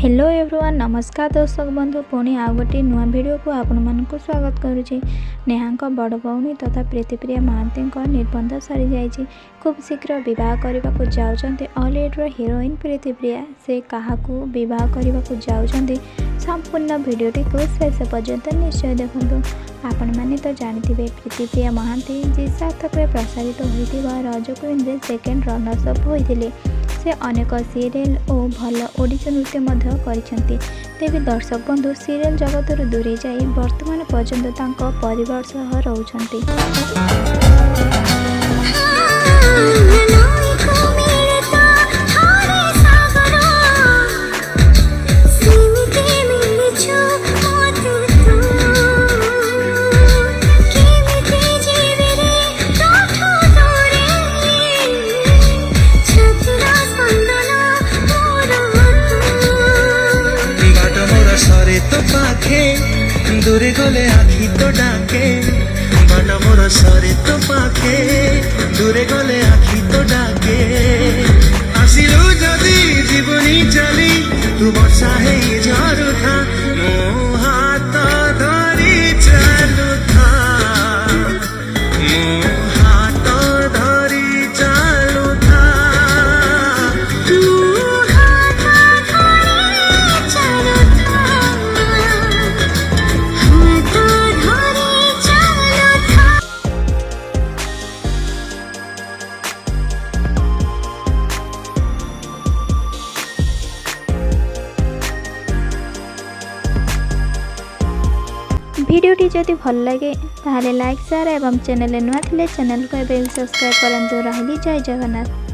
Hello everyone नमस्कार दर्शक बंधु पुणी आउ गोटे नुआ वीडियो को आपण मानक स्वागत करुच्ची। नेहा बड़ भौणी तथा प्रीतिप्रिया महांती निर्बंध सरी जाइए। खूब शीघ्र बह करने जाऊँच हॉलीवुड हिरोइन प्रीतिप्रिया। से क्या बह करने जाऊँच संपूर्ण भिडटी को शेष पर्यंत निश्चय देखूँ। आपण मैंने तो जानते प्रीतिप्रिया महांती जी सार्थक प्रसारित होता रज क्वीन सेकेंड रनर्स अप होते। से अनेक सीरियल और भल ओडिसी नृत्य करिसेंती। तेबे दर्शक बंधु सीरियल जगत दूरे जाई वर्तमान पर्यंत तांको परिवार सह रहउछंती। तो पाखे दूरे गले आखी तो डाके बाट मोर सरे तो पाखे दूरे गले आखी तो डाके आसिलु जदि जीवनी चली तू बसा है झरू था मो हाथ धरी चालू था मो हाथ धरी चालू था। भिडियोटी जदि भल लगे ताहले लाइक शेयर एवं चैनल नुआ थिले चैनल को सब्सक्राइब करंतु। रहिली जय जगन्नाथ।